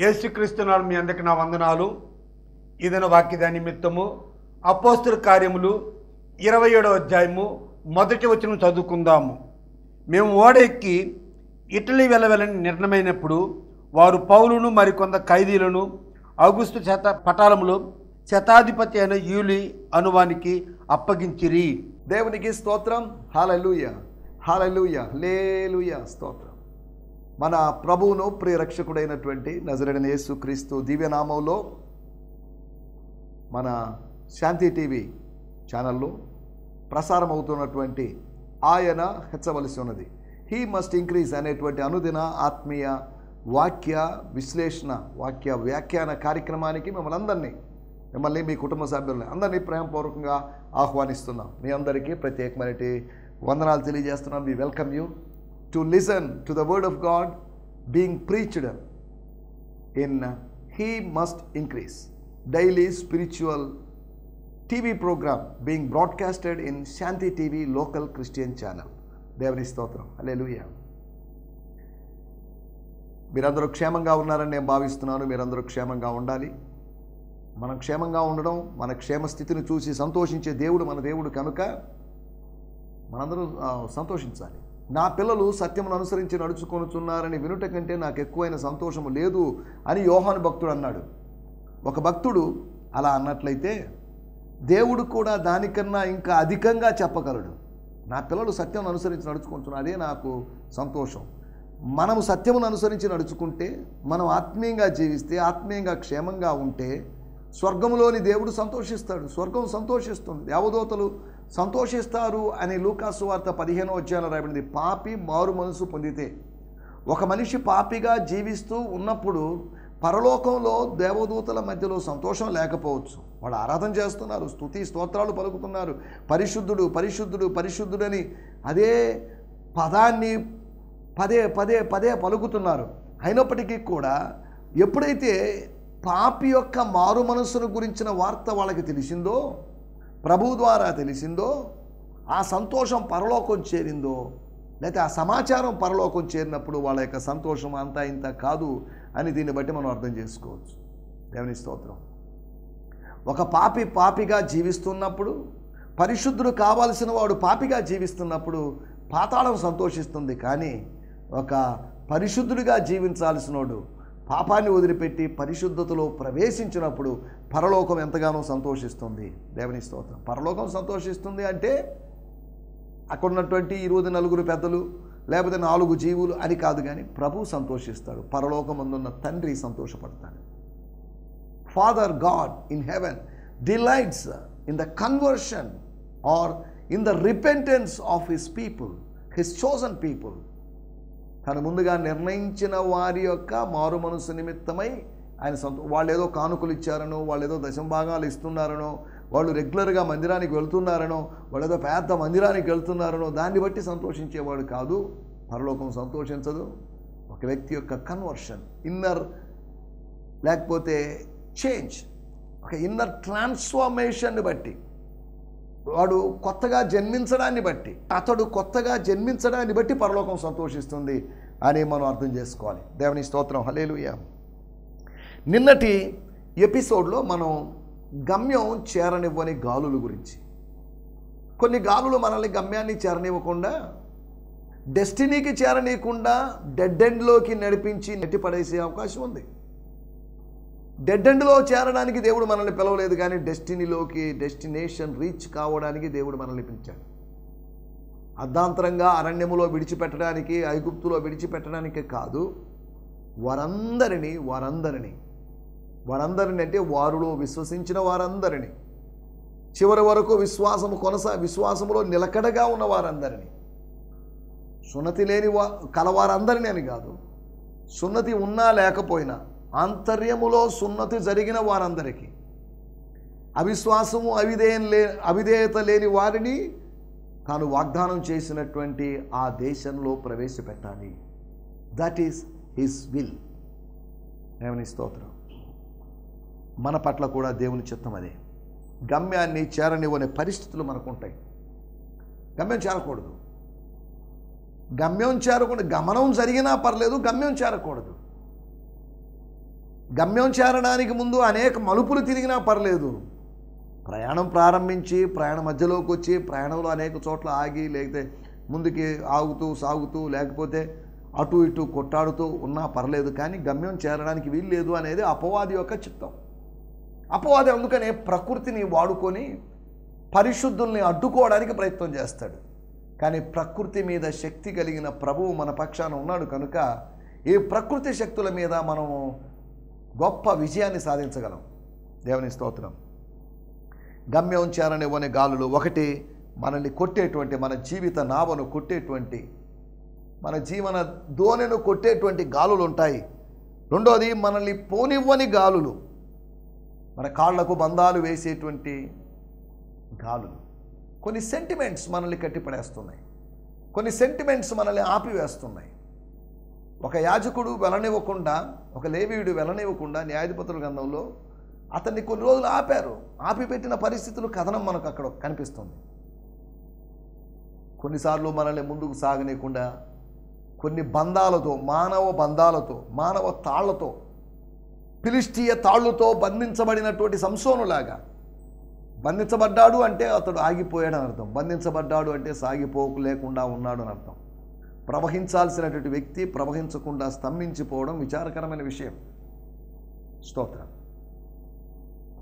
యేసుక్రీస్తు నామమున మీ అందరికీ నా వందనాలు. ఇదన వాక్య నిమిత్తము అపోస్తలుల కార్యములు 27వ అధ్యాయము మొదటి వచనం చదువుకుందాము. మేము ఓడ ఎక్కి ఇటలీ వెళ్ళవలని నిర్ణయమైనప్పుడు వారు పౌలును మరికొంత ఖైదీలను ఆగుస్తు పటాలములో శతాధిపతి అయిన యూలి అనువానికి అప్పగించిరి. దేవునికి స్తోత్రం. హల్లెలూయా, హల్లెలూయా, హల్లెలూయా. స్తోత్రం. మన ప్రభువును ప్రియరక్షకుడైనటువంటి నజరేయుడైన యేసుక్రీస్తు దివ్యనామంలో మన శాంతి టీవీ ఛానల్లో ప్రసారం అవుతున్నటువంటి ఆయన హెచ్చవలసి ఉన్నది, హీ మస్ట్ ఇంక్రీజ్ అనేటువంటి అనుదిన ఆత్మీయ వాక్య విశ్లేషణ, వాక్య వ్యాఖ్యాన కార్యక్రమానికి మిమ్మల్ని మీ కుటుంబ సభ్యులని అందరినీ ప్రేమపూర్వకంగా ఆహ్వానిస్తున్నాం. మీ అందరికీ ప్రత్యేకమైన వందనాలు తెలియజేస్తున్నాం. We welcome you to listen to the word of God being preached in he must increase daily spiritual TV program being broadcasted in Shanti TV local Christian channel. దేవుని స్తోత్రం. హల్లెలూయా. మీరందరూ క్షేమంగా ఉన్నారని నేను భావిస్తున్నాను. మీరందరూ క్షేమంగా ఉండాలి. మనం క్షేమంగా ఉండడం, మన క్షేమ స్థితిని చూసి సంతోషించే దేవుడు మన దేవుడు కనుక మనందరూ సంతోషించాలి. నా పిల్లలు సత్యమును అనుసరించి నడుచుకొనుచున్నారని వినుట కంటే నాకు ఎక్కువైన సంతోషము లేదు అని యోహాను భక్తుడు అన్నాడు. ఒక భక్తుడు అలా అన్నట్లయితే దేవుడు కూడా దానికన్నా ఇంకా అధికంగా చెప్పగలడు. నా పిల్లలు సత్యమును అనుసరించి నడుచుకుంటున్నారు, అదే నాకు సంతోషం. మనము సత్యమును అనుసరించి నడుచుకుంటే, మనం ఆత్మీయంగా జీవిస్తే, ఆత్మీయంగా క్షేమంగా ఉంటే స్వర్గంలోని దేవుడు సంతోషిస్తాడు, స్వర్గం సంతోషిస్తుంది, దేవదూతలు సంతోషిస్తారు అని లూకాసు వార్త 15వ అధ్యాయంలో రాయబడింది. పాపి మారు మనసు పొందితే, ఒక మనిషి పాపిగా జీవిస్తూ ఉన్నప్పుడు పరలోకంలో దేవదూతల మధ్యలో సంతోషం లేకపోవచ్చు. వాళ్ళు ఆరాధన చేస్తున్నారు, స్తుతి స్తోత్రాలు పలుకుతున్నారు, పరిశుద్ధుడు పరిశుద్ధుడు పరిశుద్ధుడని అదే పదాన్ని పదే పదే పదే పలుకుతున్నారు. అయినప్పటికీ కూడా ఎప్పుడైతే పాపి యొక్క మారు మనస్సును గురించిన వార్త వాళ్ళకి తెలిసిందో, ప్రభువు ద్వారా తెలిసిందో, ఆ సంతోషం పరలోకం చేరిందో, లేకపోతే ఆ సమాచారం పరలోకం చేరినప్పుడు వాళ్ళ యొక్క సంతోషం అంతా ఇంత కాదు అని దీన్ని బట్టి మనం అర్థం చేసుకోవచ్చు. దేవుని స్తోత్రం. ఒక పాపిగా జీవిస్తున్నప్పుడు, పరిశుద్ధుడు కావాల్సిన వాడు పాపిగా జీవిస్తున్నప్పుడు పాతాళం సంతోషిస్తుంది. కానీ ఒక పరిశుద్ధుడిగా జీవించాల్సినోడు పాపాన్ని వదిలిపెట్టి పరిశుద్ధతలో ప్రవేశించినప్పుడు పరలోకం ఎంతగానో సంతోషిస్తుంది. దేవుని స్తోత్రం. పరలోకం సంతోషిస్తుంది అంటే అక్కడ ఉన్నటువంటి 24 పెద్దలు లేకపోతే 4 జీవులు అని కాదు, కానీ ప్రభు సంతోషిస్తాడు. పరలోకం అందున్న తండ్రి సంతోషపడతాడు. Father God in heaven delights in the conversion or in the repentance of his people, his chosen people. తను ముందుగా నిర్ణయించిన వారి యొక్క మారు మనసు నిమిత్తమై ఆయన వాళ్ళు ఏదో కానుకలు ఇచ్చారనో, వాళ్ళు ఏదో దశంభాగాలు ఇస్తున్నారనో, వాళ్ళు రెగ్యులర్గా మందిరానికి వెళ్తున్నారనో, వాళ్ళు ఏదో పెద్ద మందిరానికి వెళ్తున్నారనో దాన్ని బట్టి సంతోషించేవాడు కాదు. పరలోకం సంతోషించదు. ఒక వ్యక్తి యొక్క కన్వర్షన్, ఇన్నర్ లేకపోతే చేంజ్, ఒక ఇన్నర్ ట్రాన్స్ఫార్మేషన్ని బట్టి, వాడు కొత్తగా జన్మించడాన్ని బట్టి, అతడు కొత్తగా జన్మించడాన్ని బట్టి పరలోకం సంతోషిస్తుంది అని మనం అర్థం చేసుకోవాలి. దేవుని స్తోత్రం. హల్లెలూయా. నిన్నటి ఎపిసోడ్లో మనం గమ్యం చేరనివ్వని గాలుల గురించి, కొన్ని గాలులు మనల్ని గమ్యాన్ని చేరనివ్వకుండా, డెస్టినీకి చేరనీయకుండా డెడ్ ఎండ్లోకి నడిపించి నెట్టిపడేసే అవకాశం ఉంది. డెడ్ ఎండ్లో చేరడానికి దేవుడు మనల్ని పిలవలేదు, కానీ డెస్టినేషన్ రీచ్ కావడానికి దేవుడు మనల్ని పిలిచాడు. అర్ధాంతరంగా అరణ్యములో విడిచిపెట్టడానికి, ఐగుప్తులో విడిచిపెట్టడానికి కాదు, వారందరినీ అంటే వారిలో విశ్వసించిన వారందరినీ, చివరి వరకు విశ్వాసములో నిలకడగా ఉన్న వారందరినీ, సున్నతి లేని కలవారందరినీ అని కాదు, సున్నతి ఉన్నా లేకపోయినా ఆంతర్యములో సున్నతి జరిగిన వారందరికీ, అవిశ్వాసము అవిధేయత లేని వారిని తాను వాగ్దానం చేసినటువంటి ఆ దేశంలో ప్రవేశపెట్టాలి. That is his will. దేవుని స్తోత్రం. మన పట్ల కూడా దేవుని చిత్తం అదే. గమ్యాన్ని చేరనివ్వని పరిస్థితులు మనకు ఉంటాయి. గమ్యం చేరకూడదు, గమనం జరిగినా పర్లేదు, గమ్యం చేరకూడదు. గమ్యం చేరడానికి ముందు అనేక మలుపులు తిరిగినా పర్లేదు, ప్రయాణం ప్రారంభించి ప్రయాణం మధ్యలోకి వచ్చి ప్రయాణంలో అనేక చోట్ల ఆగి, లేకపోతే ముందుకి ఆగుతూ సాగుతూ, లేకపోతే అటు ఇటు కొట్టాడుతూ ఉన్నా పర్లేదు, కానీ గమ్యం చేరడానికి వీల్లేదు అనేది అపవాది యొక్క చిత్తం. అపవాది అందుకనే ప్రకృతిని వాడుకొని పరిశుద్ధుల్ని అడ్డుకోవడానికి ప్రయత్నం చేస్తాడు. కానీ ప్రకృతి మీద శక్తి కలిగిన ప్రభువు మన పక్షాన ఉన్నాడు కనుక ఈ ప్రకృతి శక్తుల మీద మనము గొప్ప విజయాన్ని సాధించగలం. దేవుని స్తోత్రం. గమ్యం చేరనివ్వని గాలులు, ఒకటి మనల్ని కొట్టేటువంటి, మన జీవిత నావను కొట్టేటువంటి, మన జీవన దోణెను కొట్టేటువంటి గాలులు ఉంటాయి. రెండోది మనల్ని పోనివ్వని గాలులు, మన కాళ్లకు బంధాలు వేసేటువంటి గాలులు. కొన్ని సెంటిమెంట్స్ మనల్ని కట్టిపడేస్తున్నాయి, కొన్ని సెంటిమెంట్స్ మనల్ని ఆపివేస్తున్నాయి. ఒక యాజకుడు వెళ్ళనివ్వకుండా, ఒక లేవీయుడు వెళ్ళనివ్వకుండా న్యాయాధిపతుల గ్రంథంలో అతన్ని కొన్ని రోజులు ఆపారు. ఆపిపెట్టిన పరిస్థితులు కథనం మనకు అక్కడ కనిపిస్తుంది. కొన్నిసార్లు మనల్ని ముందుకు సాగనీయకుండా కొన్ని బంధాలతో, మానవ బంధాలతో, మానవ తాళ్లతో, ఫిలిష్తీయ తాళ్లతో బంధించబడినటువంటి సంసోనులాగా. బంధించబడ్డాడు అంటే అతడు ఆగిపోయాడని అర్థం, బంధించబడ్డాడు అంటే సాగిపోకు లేకుండా ఉన్నాడు అని అర్థం. ప్రవహించాల్సినటువంటి వ్యక్తి ప్రవహించకుండా స్తంభించిపోవడం విచారకరమైన విషయం. స్తోత్రం.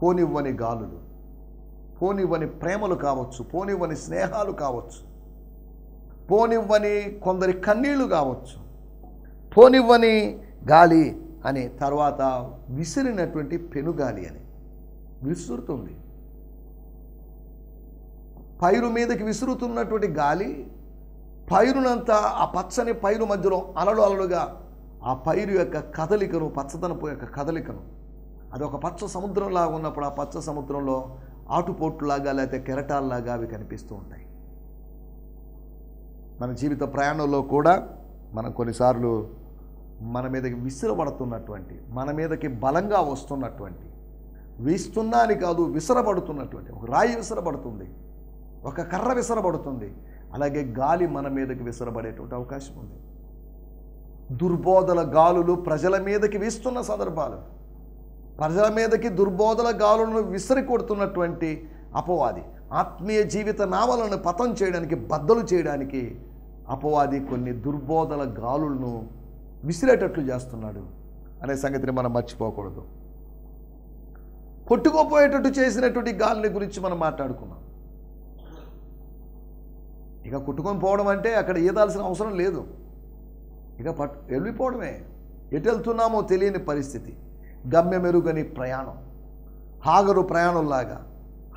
పోనివ్వని గాలులు, పోనివ్వని ప్రేమలు కావచ్చు, పోనివ్వని స్నేహాలు కావచ్చు, పోనివ్వని కొందరి కన్నీళ్లు కావచ్చు, పోనివ్వని గాలి అని, తర్వాత విసిరినటువంటి పెనుగాలి అని. విసురుతుంది, పైరు మీదకి విసురుతున్నటువంటి గాలి పైరునంతా, ఆ పచ్చని పైరు మధ్యలో అలలు అలలుగా ఆ పైరు యొక్క కదలికను, పచ్చదనపు యొక్క కదలికను, అది ఒక పచ్చ సముద్రంలాగా ఉన్నప్పుడు ఆ పచ్చ సముద్రంలో ఆటుపోట్లాగా లేకపోతే కెరటాల్లాగా అవి కనిపిస్తూ ఉంటాయి. మన జీవిత ప్రయాణంలో కూడా మనం కొన్నిసార్లు మన మీదకి విసిరబడుతున్నటువంటి, మన మీదకి బలంగా వస్తున్నటువంటి, వీస్తున్నా అని కాదు విసరబడుతున్నటువంటి, ఒక రాయి విసరబడుతుంది, ఒక కర్ర విసరబడుతుంది, అలాగే గాలి మన మీదకి విసరబడేటువంటి అవకాశం ఉంది. దుర్బోధల గాలులు ప్రజల మీదకి వీస్తున్న సందర్భాలు, ప్రజల మీదకి దుర్బోధల గాలులను విసిరి కొడుతున్నటువంటి అపవాది, ఆత్మీయ జీవిత నావలను పతం చేయడానికి, బద్దలు చేయడానికి అపవాది కొన్ని దుర్బోధల గాలులను విసిరేటట్లు చేస్తున్నాడు అనే సంగతిని మనం మర్చిపోకూడదు. కొట్టుకోపోయేటట్టు చేసినటువంటి గాలిని గురించి మనం మాట్లాడుకున్నాం. ఇక కొట్టుకొని పోవడం అంటే అక్కడ ఈదాల్సిన అవసరం లేదు, ఇక వెళ్ళిపోవడమే. ఎటు వెళ్తున్నామో తెలియని పరిస్థితి, గమ్యమెరుగని ప్రయాణం. హాగరు ప్రయాణంలాగా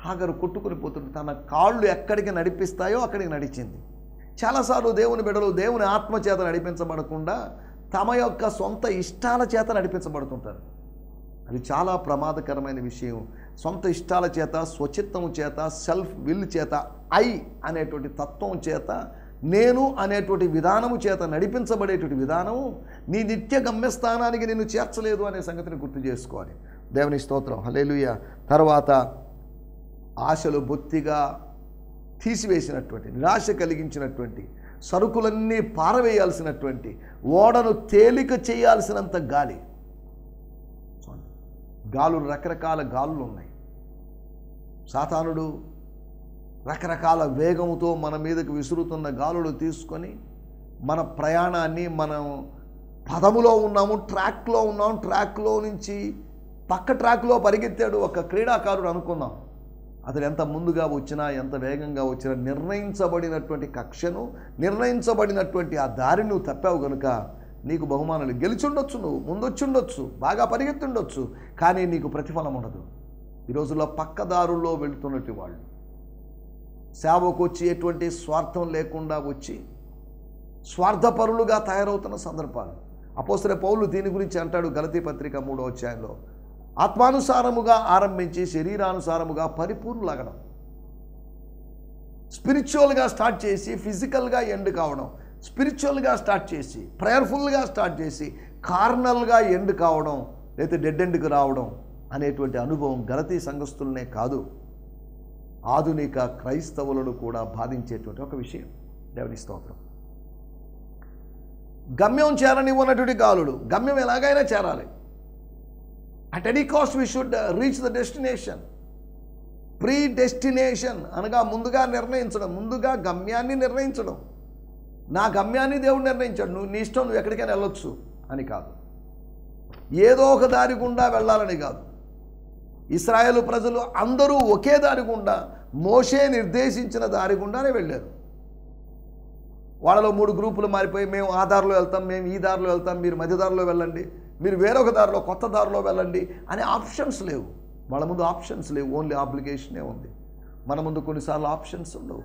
హాగరు కొట్టుకుని పోతుంది, తన కాళ్ళు ఎక్కడికి నడిపిస్తాయో అక్కడికి నడిచింది. చాలాసార్లు దేవుని బిడ్డలు దేవుని ఆత్మ చేత నడిపించబడకుండా తమ యొక్క సొంత ఇష్టాల చేత నడిపించబడుతుంటారు. అది చాలా ప్రమాదకరమైన విషయం. సొంత ఇష్టాల చేత, స్వచిత్తము చేత, సెల్ఫ్ విల్ చేత, ఐ అనేటువంటి తత్వం చేత, నేను అనేటువంటి విధానము చేత నడిపించబడేటువంటి విధానము నీ నిత్య గమ్యస్థానానికి నిన్ను చేర్చలేదు అనే సంగతిని గుర్తు చేసుకోవాలి. దేవుని స్తోత్రం, హల్లెలూయా. తర్వాత ఆశలు బొత్తిగా తీసివేసినటువంటి, నిరాశ కలిగించినటువంటి, సరుకులన్నీ పారవేయాల్సినటువంటి, ఓడను తేలిక చేయాల్సినంత గాలి. గాలులు, రకరకాల గాలులు ఉన్నాయి. సాతానుడు రకరకాల వేగముతో మన మీదకి విసురుతున్న గాలులు తీసుకొని మన ప్రయాణాన్ని, మనం పదములో ఉన్నాము, ట్రాక్లో ఉన్నాము, ట్రాక్లో నుంచి పక్క ట్రాక్లో పరిగెత్తాడు ఒక క్రీడాకారుడు అనుకుందాం. అతడు ఎంత ముందుగా వచ్చినా, ఎంత వేగంగా వచ్చినా, నిర్ణయించబడినటువంటి కక్షను, నిర్ణయించబడినటువంటి ఆ దారిని నువ్వు తప్పావు కనుక నీకు బహుమానాలు గెలిచుండొచ్చు, నువ్వు ముందొచ్చుండొచ్చు, బాగా పరిగెత్తుండొచ్చు, కానీ నీకు ప్రతిఫలం ఉండదు. ఈ రోజుల్లో పక్కదారుల్లో వెళుతున్నట్టు వాళ్ళు సేవకు వచ్చి ఎటువంటి స్వార్థం లేకుండా వచ్చి స్వార్థపరులుగా తయారవుతున్న సందర్భాలు. అపోస్తలుడైన పౌలు దీని గురించి అంటాడు గలతీ పత్రిక 3వ అధ్యాయంలో, ఆత్మానుసారముగా ఆరంభించి శరీరానుసారముగా పరిపూర్ణులగడం. స్పిరిచువల్గా స్టార్ట్ చేసి ఫిజికల్గా ఎండ్ కావడం, స్పిరిచువల్గా స్టార్ట్ చేసి ప్రేయర్ఫుల్గా స్టార్ట్ చేసి కార్నల్గా ఎండ్ కావడం, లేదా డెడ్ ఎండ్కి రావడం అనేటువంటి అనుభవం గలతీ సంఘస్థులనే కాదు, ఆధునిక క్రైస్తవులను కూడా బాధించేటువంటి ఒక విషయం. దేవుని స్తోత్రం. గమ్యం చేరనివ్వనటువంటి గాలులు, గమ్యం ఎలాగైనా చేరాలి, at any cost we should reach the destination. Pre destination అనగా ముందుగా నిర్ణయించడం, ముందుగా గమ్యాన్ని నిర్ణయించడం. నా గమ్యాన్ని దేవుడు నిర్ణయించాడు, నువ్వు నీ ఇష్టం, నువ్వు ఎక్కడికైనా వెళ్ళొచ్చు అని కాదు. ఏదో ఒక దారి గుండా వెళ్ళాలని కాదు. ఇశ్రాయేలు ప్రజలు అందరూ ఒకే దారి గుండా, మోషే నిర్దేశించిన దారి గుండానే వెళ్ళారు. వాళ్ళలో 3 గ్రూపులు మారిపోయి, మేము ఆ దారిలో వెళ్తాం, మేము ఈ దారిలో వెళ్తాం, మీరు మధ్య దారిలో వెళ్ళండి, మీరు వేరొక దారిలో కొత్త దారిలో వెళ్ళండి అనే ఆప్షన్స్ లేవు. వాళ్ళ ముందు ఆప్షన్స్ లేవు, ఓన్లీ ఆబ్లిగేషనే ఉంది. మన ముందు కొన్నిసార్లు ఆప్షన్స్ ఉండవు.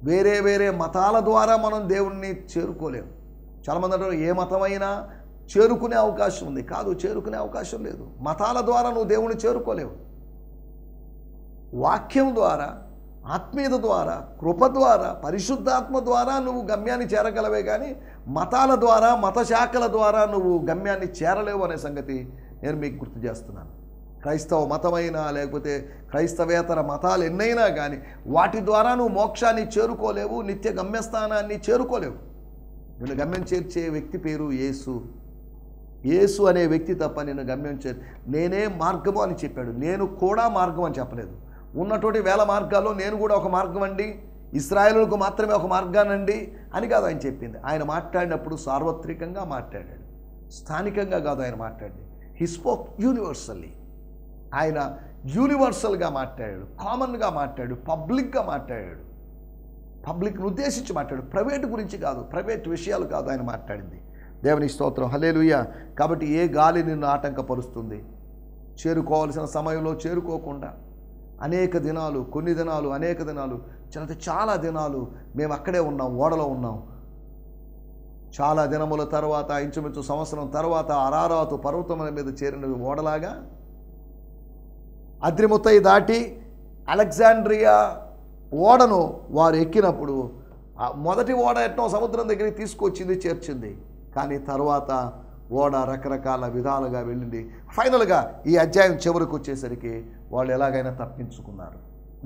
వేరే వేరే మతాల ద్వారా మనం దేవుణ్ణి చేరుకోలేము. చాలామంది అంటారు ఏ మతమైనా చేరుకునే అవకాశం ఉంది. కాదు, చేరుకునే అవకాశం లేదు. మతాల ద్వారా నువ్వు దేవుణ్ణి చేరుకోలేవు. వాక్యం ద్వారా, ఆత్మీయత ద్వారా, కృప ద్వారా, పరిశుద్ధాత్మ ద్వారా నువ్వు గమ్యాన్ని చేరగలవే కానీ మతాల ద్వారా, మత శాఖల ద్వారా నువ్వు గమ్యాన్ని చేరలేవు అనే సంగతి నేను మీకు గుర్తు చేస్తున్నాను. క్రైస్తవ మతమైనా లేకపోతే క్రైస్తవేతర మతాలు ఎన్నైనా కానీ వాటి ద్వారా నువ్వు మోక్షాన్ని చేరుకోలేవు, నిత్య గమ్యస్థానాన్ని చేరుకోలేవు. నిన్ను గమ్యం చేర్చే వ్యక్తి పేరు యేసు. యేసు అనే వ్యక్తి తప్ప నిన్ను గమ్యం నేనే మార్గము అని చెప్పాడు. నేను కూడా మార్గం అని చెప్పలేదు. ఉన్నటువంటి 1000 మార్గాల్లో నేను కూడా ఒక మార్గం అండి, ఇశ్రాయేలులకు మాత్రమే ఒక మార్గానండి అని కాదు ఆయన చెప్పింది. ఆయన మాట్లాడినప్పుడు సార్వత్రికంగా మాట్లాడాడు, స్థానికంగా కాదు ఆయన మాట్లాడింది. హి స్పోక్ యూనివర్సల్లీ. ఆయన యూనివర్సల్గా మాట్లాడాడు, కామన్గా మాట్లాడాడు, పబ్లిక్గా మాట్లాడాడు, పబ్లిక్ను ఉద్దేశించి మాట్లాడాడు. ప్రైవేట్ గురించి కాదు, ప్రైవేట్ విషయాలు కాదు ఆయన మాట్లాడింది. దేవుని స్తోత్రం, హల్లెలూయా. కాబట్టి ఏ గాలి నిన్ను ఆటంకపరుస్తుంది? చేరుకోవాల్సిన సమయంలో చేరుకోకుండా అనేక దినాలు, కొన్ని దినాలు, అనేక దినాలు, చాలా దినాలు మేము అక్కడే ఉన్నాం, ఓడలో ఉన్నాం. చాలా దినముల తర్వాత, ఇంచుమించు సంవత్సరం తర్వాత అరారాతు పర్వతముల మీద చేరిన ఓడలాగా అద్రిముత్తయి దాటి అలెగ్జాండ్రియా ఓడను వారు ఎక్కినప్పుడు మొదటి ఓడ ఎట్నో సముద్రం దగ్గరికి తీసుకొచ్చింది, చేర్చింది. కానీ తర్వాత ఓడ రకరకాల విధాలుగా వెళ్ళింది. ఫైనల్గా ఈ అధ్యాయం చివరికి వచ్చేసరికి వాళ్ళు ఎలాగైనా తప్పించుకున్నారు.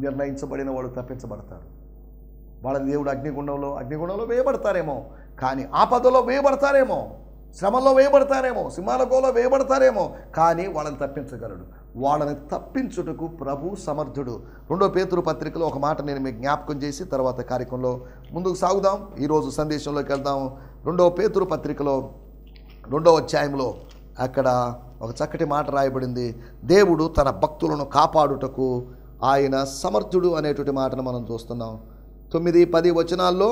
నిర్ణయించబడిన వాళ్ళు తప్పించబడతారు. వాళ్ళ దేవుడు అగ్నిగుండంలో వేయబడతారేమో, కానీ ఆపదలో వేయబడతారేమో, శ్రమల్లో వేయబడతారేమో, సింహాలకోలో వేయబడతారేమో, కానీ వాళ్ళని తప్పించగలడు. వాళ్ళని తప్పించుటకు ప్రభు సమర్థుడు. 2 పేతురు పత్రికలో ఒక మాట నేను మీకు జ్ఞాపకం చేసి తర్వాత కార్యక్రమంలో ముందుకు సాగుదాం. ఈరోజు సందేశంలోకి వెళ్దాం. 2 పేతురు పత్రికలో 2వ అధ్యాయంలో అక్కడ ఒక చక్కటి మాట రాయబడింది. దేవుడు తన భక్తులను కాపాడుటకు ఆయన సమర్థుడు అనేటువంటి మాటను మనం చూస్తున్నాం. 9-10 వచనాల్లో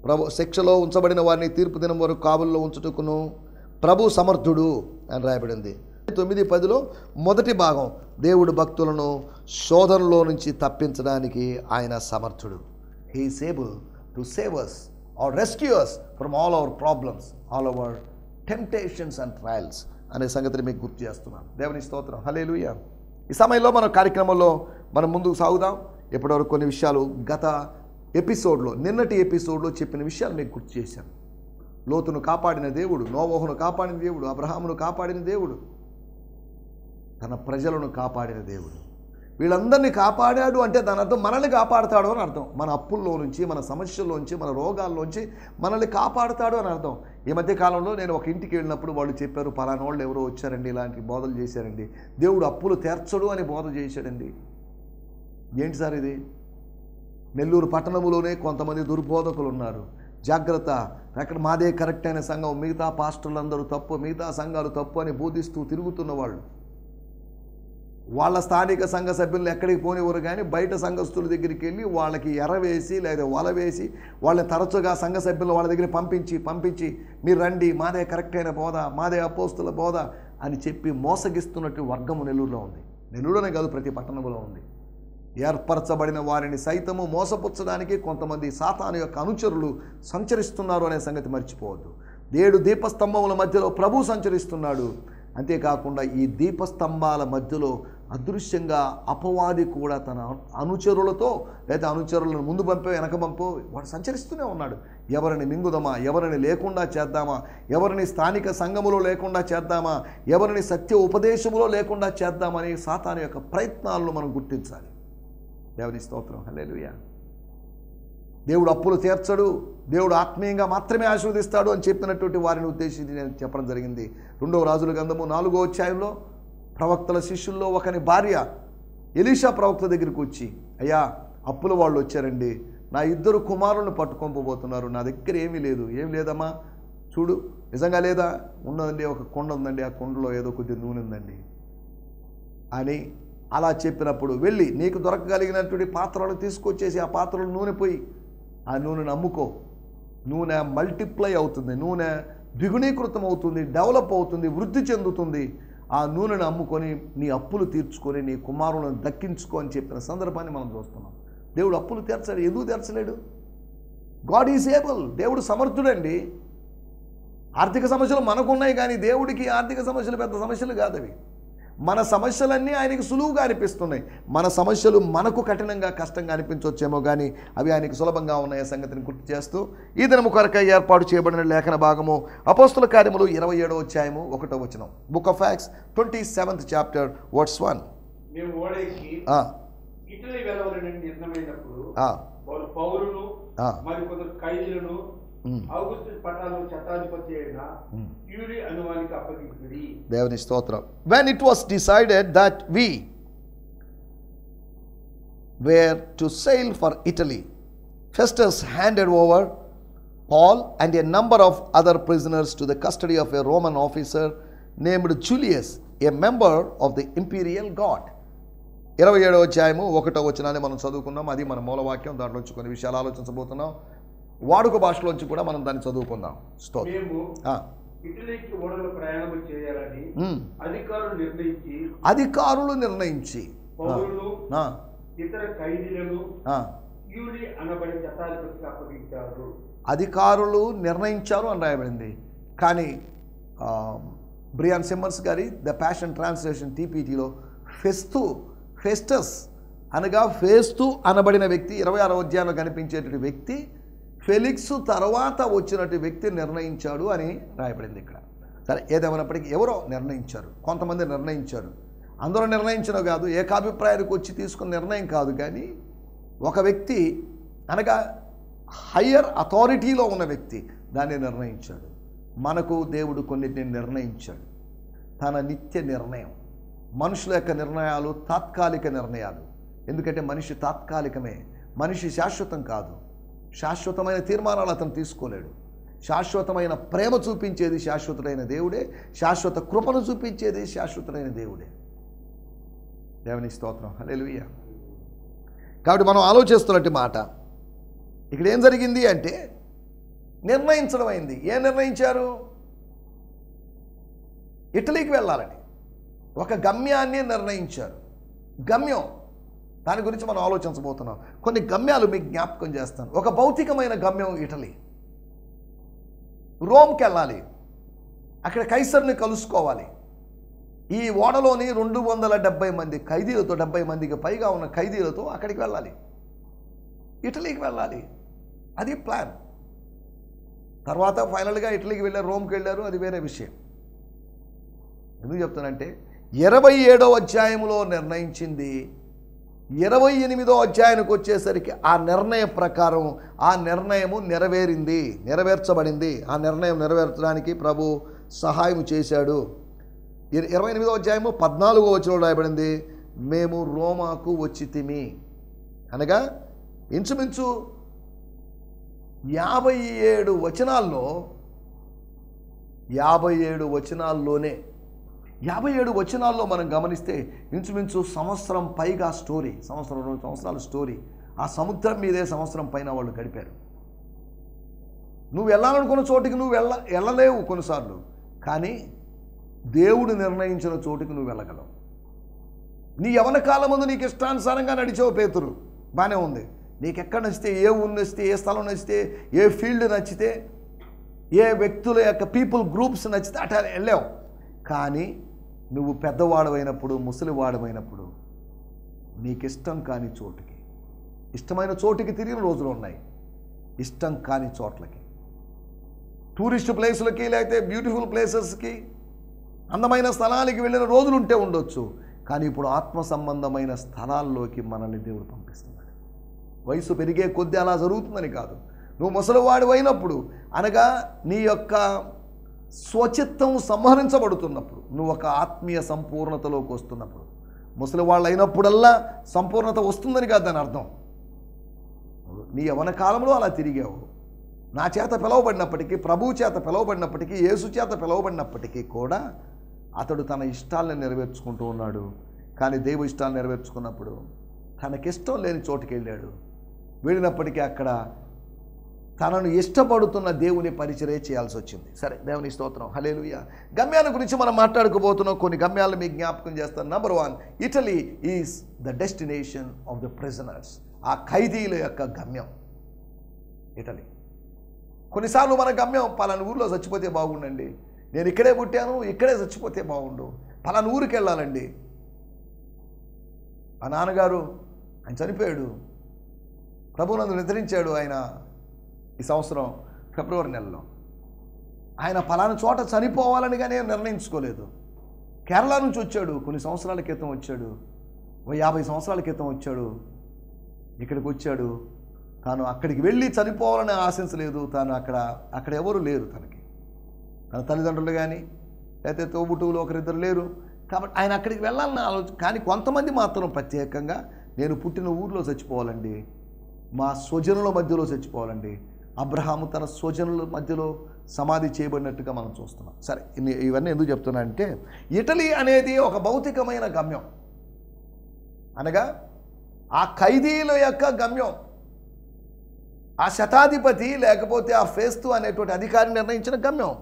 ప్రభు శిక్షలో ఉంచబడిన వారిని తీర్పు దినం వరకు కాపుల్లో ఉంచుటకును ప్రభు సమర్థుడు అని రాయబడింది. 9-10లో మొదటి భాగం, దేవుడు భక్తులను శోధనలో నుంచి తప్పించడానికి ఆయన సమర్థుడు. He is able to save us or rescue us from all our problems, all our temptations and trials అనే సంగతిని మీకు గుర్తు చేస్తున్నాను. దేవుని స్తోత్రం, హల్లెలూయా. ఈ సమయంలో మన కార్యక్రమంలో మనం ముందుకు సాగుదాం. ఇప్పటివరకు కొన్ని విషయాలు గత ఎపిసోడ్లో, నిన్నటి ఎపిసోడ్లో చెప్పిన విషయాలు మీకు గుర్తు చేశాను. లోతును కాపాడిన దేవుడు, నోవహును కాపాడిన దేవుడు, అబ్రహామును కాపాడిన దేవుడు, తన ప్రజలను కాపాడిన దేవుడు. వీళ్ళందరినీ కాపాడాడు అంటే దాని అర్థం మనల్ని కాపాడుతాడు అని అర్థం. మన అప్పుల్లో నుంచి, మన సమస్యల్లోంచి, మన రోగాల్లోంచి మనల్ని కాపాడుతాడు అని అర్థం. ఈ మధ్య కాలంలో నేను ఒక ఇంటికి వెళ్ళినప్పుడు వాళ్ళు చెప్పారు, పలానా వాళ్ళు ఎవరో వచ్చారండి, ఇలాంటి బోధలు చేశారండి, దేవుడు అప్పులు తీర్చడు అని బోధ చేశాడండి. ఏంటి సార్ ఇది? నెల్లూరు పట్టణంలోనే కొంతమంది దుర్బోధకులు ఉన్నారు, జాగ్రత్త. అక్కడ మాదే కరెక్ట్ అయిన సంఘం, మిగతా పాస్టర్లందరూ తప్పు, మిగతా సంఘాలు తప్పు అని బోధిస్తూ తిరుగుతున్న వాళ్ళు. వాళ్ళ స్థానిక సంఘ సభ్యులను ఎక్కడికి పోనివ్వరు, కానీ బయట సంఘస్థుల దగ్గరికి వెళ్ళి వాళ్ళకి ఎరవేసి లేదా వల వేసి వాళ్ళని తరచుగా సంఘ సభ్యులు వాళ్ళ దగ్గర పంపించి మీరు రండి, మాదే కరెక్ట్ అయిన బోధ, మాదే అపోస్తుల బోధ అని చెప్పి మోసగిస్తున్నట్టు వర్గము నెల్లూరులో ఉంది. నెల్లూరులోనే కాదు, ప్రతి పట్టణంలో ఉంది. ఏర్పరచబడిన వారిని సైతము మోసపుచ్చడానికి కొంతమంది సాతాను యొక్క అనుచరులు సంచరిస్తున్నారు అనే సంగతి మర్చిపోవద్దు. 7 దీపస్తంభముల మధ్యలో ప్రభు సంచరిస్తున్నాడు. అంతేకాకుండా ఈ దీపస్తంభాల మధ్యలో అదృశ్యంగా అపవాది కూడా తన అనుచరులతో లేదా అనుచరులను ముందు పంపో వెనక పంపో వాడు సంచరిస్తూనే ఉన్నాడు. ఎవరిని మింగుదమా, ఎవరిని లేకుండా చేద్దామా, ఎవరిని స్థానిక సంఘములో లేకుండా చేద్దామా, ఎవరిని సత్య ఉపదేశములో లేకుండా చేద్దామని సాతాను యొక్క ప్రయత్నాలను మనం గుర్తించాలి. దేవుని స్తోత్రం, హల్లెలూయా. దేవుడు అప్పులు తీర్చడు, దేవుడు ఆత్మీయంగా మాత్రమే ఆశీర్వదిస్తాడు అని చెప్పినటువంటి వారిని ఉద్దేశించి నేను చెప్పడం జరిగింది. 2వ రాజుల గ్రంథము 4వ అధ్యాయంలో ప్రవక్తల శిష్యుల్లో ఒకని భార్య ఎలీషా ప్రవక్త దగ్గరికి వచ్చి, అయ్యా అప్పుల వాళ్ళు వచ్చారండి, నా 2 కుమారులను పట్టుకోకపోతున్నారు, నా దగ్గర ఏమీ లేదు. ఏం లేదమ్మా, చూడు, నిజంగా లేదా? ఉన్నదండి, ఒక కొండ ఉందండి, ఆ కొండలో ఏదో కొద్దిగా నూనె ఉందండి అని అలా చెప్పినప్పుడు, వెళ్ళి నీకు దొరకగలిగినటువంటి పాత్రలు తీసుకొచ్చేసి ఆ పాత్రలు నూనె పోయి ఆ నూనెను అమ్ముకో. నూనె మల్టిప్లై అవుతుంది, నూనె ద్విగుణీకృతం అవుతుంది, డెవలప్ అవుతుంది, వృద్ధి చెందుతుంది. ఆ నూనెను అమ్ముకొని నీ అప్పులు తీర్చుకొని నీ కుమారులను దక్కించుకో అని చెప్పిన సందర్భాన్ని మనం చూస్తున్నాం. దేవుడు అప్పులు తీర్చాడు. ఎందుకు తీర్చలేడు? God is able. దేవుడు సమర్థుడండి. ఆర్థిక సమస్యలు మనకున్నాయి, కానీ దేవుడికి ఆర్థిక సమస్యలు పెద్ద సమస్యలు కాదు. అవి మన సమస్యలన్నీ ఆయనకి సులువుగా అనిపిస్తున్నాయి. మన సమస్యలు మనకు కఠినంగా కష్టంగా అనిపించవచ్చేమో, కానీ అవి ఆయనకి సులభంగా ఉన్నాయి సంగతిని గుర్తు చేస్తూ ఈ దినము కొరకై ఏర్పాటు చేయబడిన లేఖన భాగము అపోస్తుల కార్యములు 27వ అధ్యాయము 1వ వచనం. Book of acts 27th chapter verse 1. మేము ఓడెక్కి ఇటలీ వెళ్ళవలని నిర్ణయమైనప్పుడు వారు పౌరులు మరికొందరు ఖైదీలను ఔగుస్తు పట్టణంలో శతాధిపతి అయిన యూరి అనువానికి అప్పగించిరి. దేవుని స్తోత్రం. When it was decided that we were to sail for Italy, Festus handed over Paul and a number of other prisoners to the custody of a Roman officer named Julius, a member of the imperial guard. 27వ అధ్యాయము 1వ వచనాన్ని మనం చదువుకున్నాం. అది మన మూలవాక్యం. దాంట్లో నుంచి కొన్ని విషయాలు ఆలోచించబోతున్నాం. వాడుక భాషలోంచి కూడా మనం దాన్ని చదువుకుందాం. మేము ఇటలీకి ఓడలో ప్రయాణం చేయాలని అధికారులు నిర్ణయించి పౌరులు ఇతర ఖైదీలను యూరి అనబడే శతాధిపతికి అప్పగించారు. అధికారులు నిర్ణయించారు అని రాయబడింది. కానీ బ్రియాన్ సిమ్మర్స్ గారి ద ప్యాషన్ ట్రాన్స్లేషన్ టీపీటీలో ఫెస్టస్ అనగా ఫేస్తు అనబడిన వ్యక్తి 26వ అధ్యాయంలో కనిపించేటువంటి వ్యక్తి ఫెలిక్స్ తర్వాత వచ్చినట్టు వ్యక్తి నిర్ణయించాడు అని రాయబడింది ఇక్కడ. సరే, ఏదేమైనప్పటికీ ఎవరో నిర్ణయించారు, కొంతమంది నిర్ణయించారు. అందరూ నిర్ణయించడం కాదు, ఏకాభిప్రాయానికి వచ్చి తీసుకున్న నిర్ణయం కాదు, కానీ ఒక వ్యక్తి అనగా హయ్యర్ అథారిటీలో ఉన్న వ్యక్తి దాన్ని నిర్ణయించాడు. మనకు దేవుడు కొన్నిటిని నిర్ణయించాడు. తన నిత్య నిర్ణయం. మనుషుల యొక్క నిర్ణయాలు తాత్కాలిక నిర్ణయాలు. ఎందుకంటే మనిషి తాత్కాలికమే, మనిషి శాశ్వతం కాదు. శాశ్వతమైన తీర్మానాలు అతను తీసుకోలేడు. శాశ్వతమైన ప్రేమ చూపించేది శాశ్వతుడైన దేవుడే, శాశ్వత కృపను చూపించేది శాశ్వతుడైన దేవుడే. దేవుని స్తోత్రం, హల్లెలూయా. కాబట్టి మనం ఆలోచిస్తున్నట్టు మాట ఇక్కడ ఏం జరిగింది అంటే నిర్ణయించడం అయింది. ఏం నిర్ణయించారు? ఇటలీకి వెళ్ళాలని ఒక గమ్యాన్ని నిర్ణయించారు. గమ్యం, దాని గురించి మనం ఆలోచించబోతున్నాం. కొన్ని గమ్యాలు మీకు జ్ఞాపకం చేస్తాను. ఒక భౌతికమైన గమ్యం ఇటలీ. రోమ్కి వెళ్ళాలి, అక్కడ కైసర్ని కలుసుకోవాలి. ఈ ఓడలోని 270 మంది ఖైదీలతో, 70 మందికి పైగా ఉన్న ఖైదీలతో అక్కడికి వెళ్ళాలి, ఇటలీకి వెళ్ళాలి. అది ప్లాన్. తర్వాత ఫైనల్గా ఇటలీకి వెళ్ళారు, రోమ్కి వెళ్ళారు, అది వేరే విషయం. ఎందుకు చెప్తానంటే 27వ అధ్యాయంలో నిర్ణయించింది 28వ అధ్యాయానికి వచ్చేసరికి ఆ నిర్ణయ ప్రకారం ఆ నిర్ణయము నెరవేర్చబడింది. ఆ నిర్ణయం నెరవేర్చడానికి ప్రభు సహాయం చేశాడు. 28వ అధ్యాయము 14వ వచనంలో రాయబడింది, మేము రోమాకు వచ్చితిమి అనగా ఇంచుమించు 57 వచనాల్లో 57 వచనాల్లోనే 57 వచనాల్లో మనం గమనిస్తే ఇంచుమించు సంవత్సరం పైగా స్టోరీ, సంవత్సరం 2 సంవత్సరాల స్టోరీ. ఆ సముద్రం మీదే సంవత్సరం పైన వాళ్ళు గడిపారు. నువ్వు వెళ్ళాలనుకున్న చోటికి నువ్వు వెళ్ళలేవు కొన్నిసార్లు, కానీ దేవుడు నిర్ణయించిన చోటికి నువ్వు వెళ్ళగలవు. నీ యవన కాలం ముందు నీకు ఇష్టానుసారంగా నడిచావు పేతురు, బాగానే ఉంది. నీకు ఎక్కడ నచ్చితే, ఏ ఊరు నచ్చితే, ఏ స్థలం నచ్చితే, ఏ ఫీల్డ్ నచ్చితే, ఏ వ్యక్తుల యొక్క పీపుల్ గ్రూప్స్ నచ్చితే అట్లా వెళ్ళావు. కానీ నువ్వు పెద్దవాడమైనప్పుడు, ముసలివాడమైనప్పుడు నీకు ఇష్టం కాని చోటుకి, ఇష్టమైన చోటుకి తిరిగిన రోజులు ఉన్నాయి, ఇష్టం కాని చోట్లకి, టూరిస్ట్ ప్లేసులకి, లేకపోతే బ్యూటిఫుల్ ప్లేసెస్కి, అందమైన స్థలాలకి వెళ్ళిన రోజులు ఉంటే ఉండొచ్చు. కానీ ఇప్పుడు ఆత్మ సంబంధమైన స్థలాల్లోకి మనల్ని దేవుడు పంపిస్తున్నాడు. వయసు పెరిగే కొద్దీ అలా జరుగుతుందని కాదు. నువ్వు ముసలివాడు అయినప్పుడు, అనగా నీ యొక్క స్వచిత్తం సంహరించబడుతున్నప్పుడు, నువ్వు ఒక ఆత్మీయ సంపూర్ణతలోకి వస్తున్నప్పుడు, ముసలివాళ్ళు అయినప్పుడల్లా సంపూర్ణత వస్తుందని కాదు దాని అర్థం. నీ యవ్వన కాలంలో అలా తిరిగావు. నా చేత పిలువబడినప్పటికీ, ప్రభువు చేత పిలువబడినప్పటికీ, యేసు చేత పిలువబడినప్పటికీ కూడా అతడు తన ఇష్టాలను నెరవేర్చుకుంటూ ఉన్నాడు. కానీ దేవుని ఇష్టాలు నెరవేర్చుకున్నప్పుడు తనకిష్టం లేని చోటుకి వెళ్ళాడు. వెళ్ళినప్పటికీ అక్కడ తనను ఇష్టపడుతున్న దేవుని పరిచర్య చేయాల్సి వచ్చింది. సరే, దేవుని స్తోత్రం, హల్లెలూయా. గమ్యాల గురించి మనం మాట్లాడుకోబోతున్నాం. కొన్ని గమ్యాలను మీకు జ్ఞాపకం చేస్తాను. Number 1, Italy is the destination of the prisoners. ఆ ఖైదీల యొక్క గమ్యం ఇటలీ. కొన్నిసార్లు మన గమ్యం పలానా ఊరిలో చచ్చిపోతే బాగుండండి, నేను ఇక్కడే పుట్టాను, ఇక్కడే చచ్చిపోతే బాగుండు, పలానా ఊరికి వెళ్ళాలండి. ఆ నాన్నగారు ఆయన చనిపోయాడు, ప్రభునందు నిద్రించాడు. ఆయన ఈ సంవత్సరం ఫిబ్రవరి నెలలో ఆయన పలానా చోట చనిపోవాలని కానీ నిర్ణయించుకోలేదు. కేరళ నుంచి వచ్చాడు, కొన్ని సంవత్సరాల క్రితం వచ్చాడు, 50 సంవత్సరాల క్రితం వచ్చాడు, ఇక్కడికి వచ్చాడు. తాను అక్కడికి వెళ్ళి చనిపోవాలని ఆశించలేదు. తాను అక్కడ ఎవరు లేరు, తన తల్లిదండ్రులు కానీ లేకపోతే తోబుట్టువులు ఒకరిద్దరు లేరు. కాబట్టి ఆయన అక్కడికి వెళ్ళాలని ఆలోచన. కానీ కొంతమంది మాత్రం ప్రత్యేకంగా నేను పుట్టిన ఊరిలో చచ్చిపోవాలండి, మా స్వజనుల మధ్యలో చచ్చిపోవాలండి. అబ్రహాము తన స్వజనుల మధ్యలో సమాధి చేయబడినట్టుగా మనం చూస్తున్నాం. సరే, ఇవన్నీ ఎందుకు చెప్తున్నా అంటే, ఇటలీ అనేది ఒక భౌతికమైన గమ్యం, అనగా ఆ ఖైదీల యొక్క గమ్యం. ఆ శతాధిపతి లేకపోతే ఆ ఫేస్తు అనేటువంటి అధికారి నిర్ణయించిన గమ్యం.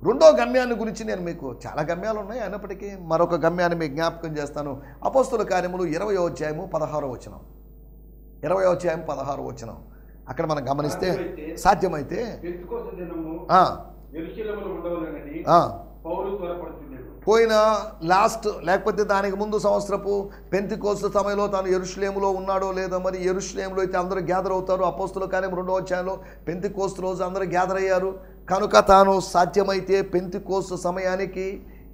రెండో గమ్యాన్ని గురించి నేను మీకు, చాలా గమ్యాలు ఉన్నాయి, అయినప్పటికీ మరొక గమ్యాన్ని మీకు జ్ఞాపకం చేస్తాను. అపోస్తుల కార్యములు 20వ అధ్యాయము 16వ వచనం. 20వ అధ్యాయం 16వ వచనం. అక్కడ మనం గమనిస్తే, సాధ్యమైతే పోయిన లాస్ట్ లేకపోతే దానికి ముందు సంవత్సరపు పెంతెకోస్తు సమయంలో తాను యెరూషలేములో ఉన్నాడో లేదో, మరి యెరూషలేములో అయితే అందరూ గ్యాదర్ అవుతారు. అపోస్తుల కార్యం 2వ అధ్యాయంలో పెంతెకోస్తు రోజు అందరూ గ్యాదర్ అయ్యారు. కనుక తాను సాధ్యమైతే పెంతెకోస్తు సమయానికి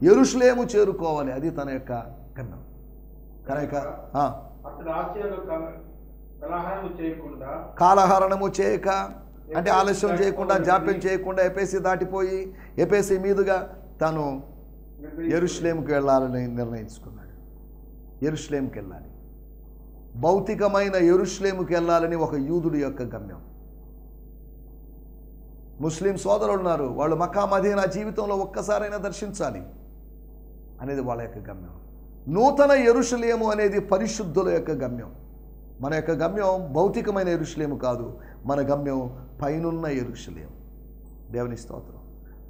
యెరూషలేము చేరుకోవాలి. అది తన యొక్క గమ్యం. కనుక కాలహరణము చేయక, అంటే ఆలస్యం చేయకుండా, జాప్యం చేయకుండా ఎఫెసీ దాటిపోయి ఎఫెసీ మీదుగా తాను యెరూషలేముకి వెళ్ళాలని నిర్ణయించుకున్నాడు. యెరూషలేముకి వెళ్ళాలి, భౌతికమైన యెరూషలేముకి వెళ్ళాలని ఒక యూదుడి యొక్క గమ్యం. ముస్లిం సోదరులు ఉన్నారు, వాళ్ళు మక్కా మదీనా జీవితంలో ఒక్కసారైనా దర్శించాలి అనేది వాళ్ళ యొక్క గమ్యం. నూతన యెరూషలేము అనేది పరిశుద్ధుల యొక్క గమ్యం. మన యొక్క గమ్యం భౌతికమైన యెరూషలేము కాదు, మన గమ్యం పైనున్న యెరూషలేము. దేవుని స్తోత్రం.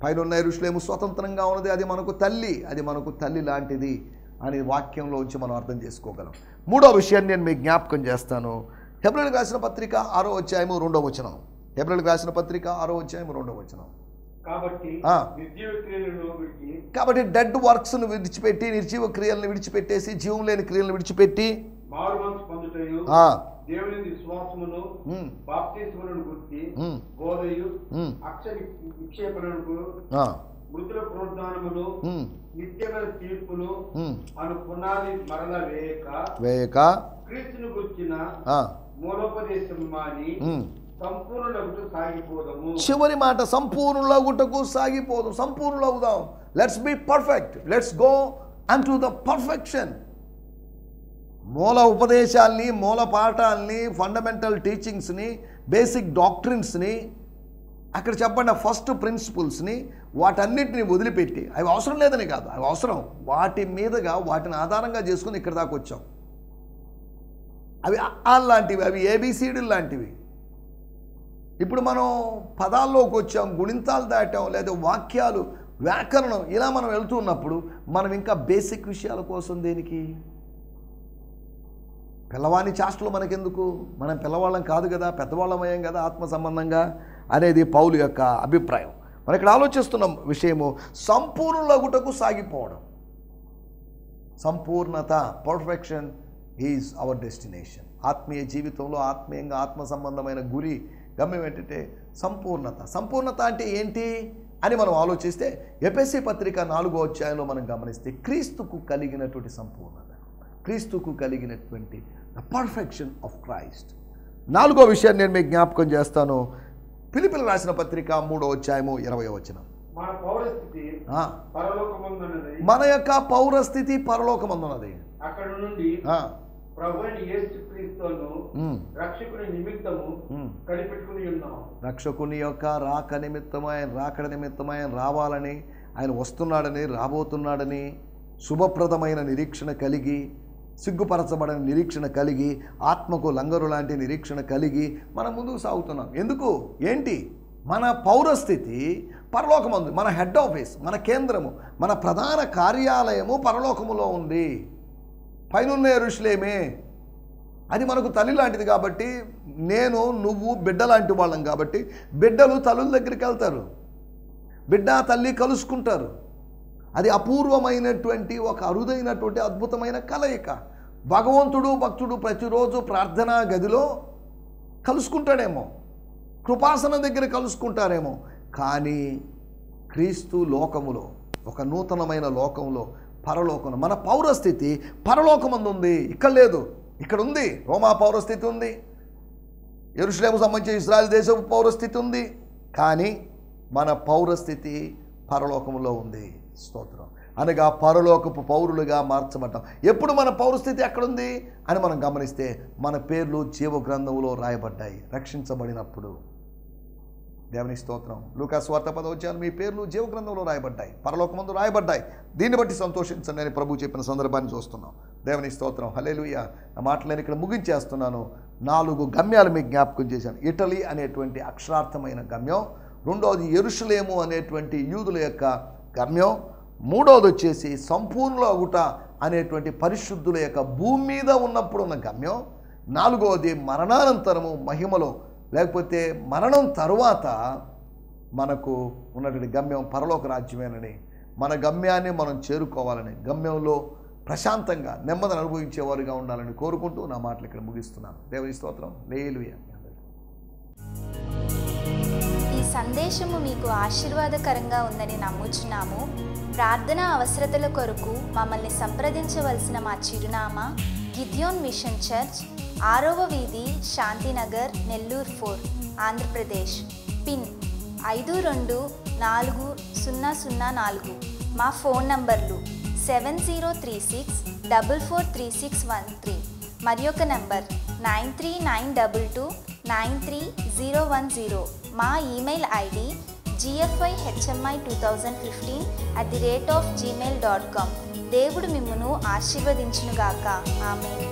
పైనున్న యెరూషలేము స్వతంత్రంగా ఉన్నది, అది మనకు తల్లి, అది మనకు తల్లి లాంటిది అని వాక్యంలో ఉంచి మనం అర్థం చేసుకోగలం. మూడో విషయాన్ని నేను మీకు జ్ఞాపకం చేస్తాను. హెబ్రీయులకు రాసిన పత్రిక 6వ అధ్యాయము 2వ వచనం. హెబ్రీయులకు రాసిన పత్రిక 6వ అధ్యాయం 2వ వచనం. కాబట్టి డెడ్ వర్క్స్ను విడిచిపెట్టి, నిర్జీవ క్రియలను విడిచిపెట్టేసి, జీవం లేని క్రియలను విడిచిపెట్టి, దేవుని విశ్వాసమును బాప్తిస్మమును గురించి బోధయు అక్షర విక్షేపణకు మృతుల పునరుద్ధానమును నిత్యమైన తీర్పును అను పునాది మరల వేయక క్రీస్తును గుర్చిన మూలోపదేశము మాని సంపూర్ణులగుటకు సాగిపోదాము. చివరి మాట, సంపూర్ణులగుటకు సాగిపోదాం. సంపూర్ణులవుదాం. Let's be perfect. Let's go unto the perfection. మూల ఉపదేశాల్ని, మూల పాఠాలని, ఫండమెంటల్ టీచింగ్స్ని, బేసిక్ డాక్ట్రిన్స్ని, అక్కడ చెప్పండి ఫస్ట్ ప్రిన్సిపల్స్ని, వాటన్నిటిని వదిలిపెట్టి, అవి అవసరం లేదని కాదు, అవి అవసరం, వాటి మీదుగా వాటిని ఆధారంగా చేసుకుని ఇక్కడ దాకా వచ్చాం. అవి లాంటివి, అవి ఏబిసిడి లాంటివి. ఇప్పుడు మనం పదాల్లోకి వచ్చాం, గుణింతాలు దాటాం, లేదా వాక్యాలు, వ్యాకరణం, ఇలా మనం వెళ్తున్నప్పుడు మనం ఇంకా బేసిక్ విషయాల కోసం దేనికి? పిల్లవాని చేష్టలు మనకెందుకు? మనం పిల్లవాళ్ళం కాదు కదా, పెద్దవాళ్ళమయ్యాం కదా ఆత్మ సంబంధంగా అనేది పౌలు యొక్క అభిప్రాయం. మనం ఇక్కడ ఆలోచిస్తున్న విషయము సంపూర్ణులగుటకు సాగిపోవడం. సంపూర్ణత, పర్ఫెక్షన్ ఈజ్ అవర్ డెస్టినేషన్. ఆత్మీయ జీవితంలో ఆత్మీయంగా ఆత్మ సంబంధమైన గురి, గమ్యం ఏంటంటే సంపూర్ణత. సంపూర్ణత అంటే ఏంటి అని మనం ఆలోచిస్తే, ఎఫెసీ పత్రిక 4వ అధ్యాయంలో మనం గమనిస్తే, క్రీస్తుకు కలిగినటువంటి సంపూర్ణత, క్రీస్తుకు కలిగినటువంటి ద పర్ఫెక్షన్ ఆఫ్ క్రైస్ట్. 4వ విషయాన్ని నేను మీకు జ్ఞాపకం చేస్తాను. ఫిలిప్పీయులకు రాసిన పత్రిక 3వ అధ్యాయము 20వ వచనం. మన పౌరస్థితి పరలోకమందున్నది. మన యొక్క పౌరస్థితి పరలోకమందున్నది. అక్కడ నుండి ప్రభువైన యేసుక్రీస్తును రక్షకుని నిమిత్తము కనిపెట్టుకుని ఉన్నాం. రక్షకుని యొక్క రాకడ నిమిత్తమై ఆయన రావాలని, ఆయన వస్తున్నాడని, రాబోతున్నాడని శుభప్రదమైన నిరీక్షణ కలిగి, సిగ్గుపరచబడిన నిరీక్షణ కలిగి, ఆత్మకు లంగరు లాంటి నిరీక్షణ కలిగి మనం ముందుకు సాగుతున్నాం. ఎందుకు? ఏంటి? మన పౌరస్థితి పరలోకమందు. మన హెడ్ ఆఫీస్, మన కేంద్రము, మన ప్రధాన కార్యాలయము పరలోకములో ఉంది. పైనున్న యెరూషలేమే. అది మనకు తల్లి లాంటిది కాబట్టి, నేను నువ్వు బిడ్డ లాంటి వాళ్ళం కాబట్టి, బిడ్డలు తల్లుల దగ్గరికి వెళ్తారు, బిడ్డ తల్లి కలుసుకుంటారు. అది అపూర్వమైనటువంటి ఒక అరుదైనటువంటి అద్భుతమైన కలయిక. భగవంతుడు భక్తుడు ప్రతిరోజు ప్రార్థనా గదిలో కలుసుకుంటాడేమో, కృపాసనం దగ్గర కలుసుకుంటారేమో, కానీ క్రీస్తు లోకములో, ఒక నూతనమైన లోకంలో, పరలోకం, మన పౌరస్థితి పరలోకమందు ఉంది. ఇక్కడ లేదు, ఇక్కడ ఉంది. రోమా పౌరస్థితి ఉంది, యెరూషలేము సంబంధించి ఇశ్రాయేల్ దేశపు పౌరస్థితి ఉంది, కానీ మన పౌరస్థితి పరలోకంలో ఉంది. స్తోత్రం. అనగా పరలోకపు పౌరులుగా మార్చబడ్డాం. ఎప్పుడు మన పౌరస్థితి ఎక్కడుంది అని మనం గమనిస్తే, మన పేర్లు జీవ గ్రంథంలో రాయబడ్డాయి రక్షించబడినప్పుడు. దేవుని స్తోత్రం. లూకా సువార్త 10వ అధ్యాయం మీ పేర్లు జీవ గ్రంథంలో రాయబడ్డాయి, పరలోకమందు రాయబడ్డాయి. దీన్ని బట్టి సంతోషించండి అని ప్రభు చెప్పిన సందర్భాన్ని చూస్తున్నాం. దేవుని స్తోత్రం. హల్లెలూయా. ఆ మాటలు నేను ఇక్కడ ముగించేస్తున్నాను. 4 గమ్యాలు మీకు జ్ఞాపకం చేశాను. ఇటలీ అనేటువంటి అక్షరార్థమైన గమ్యం, రెండవది యెరూషలేము అనేటువంటి యూదుల యొక్క గమ్యం, మూడవది వచ్చేసి సంపూర్ణ అగుట అనేటువంటి పరిశుద్ధుల యొక్క భూమి మీద ఉన్నప్పుడు ఉన్న గమ్యం, నాలుగవది మరణానంతరము మహిమలో, లేకపోతే మరణం తరువాత మనకు ఉన్నటువంటి గమ్యం పరలోక రాజ్యమేనని, మన గమ్యాన్ని మనం చేరుకోవాలని, గమ్యంలో ప్రశాంతంగా నెమ్మదిని అనుభవించేవారుగా ఉండాలని కోరుకుంటూ నా మాటలు ఇక్కడ ముగిస్తున్నాను. దేవుని స్తోత్రం. హల్లెలూయా. ఈ సందేశము మీకు ఆశీర్వాదకరంగా ఉందని నమ్ముచున్నాము. ప్రార్థనా అవసరతల కొరకు మమ్మల్ని సంప్రదించవలసిన మా చిరునామా గిద్యోన్ మిషన్ చర్చ్, 6వ వీధి, శాంతినగర్, నెల్లూరు 4, ఆంధ్రప్రదేశ్. పిన్ 524004. మా ఫోన్ నంబర్లు 7036443613 మరి ఒక నంబర్ 9392293010. మా ఈమెయిల్ ఐడి gfihmi2015@gmail.com. దేవుడు మిమ్మును ఆశీర్వదించునుగాక. ఆమేన్.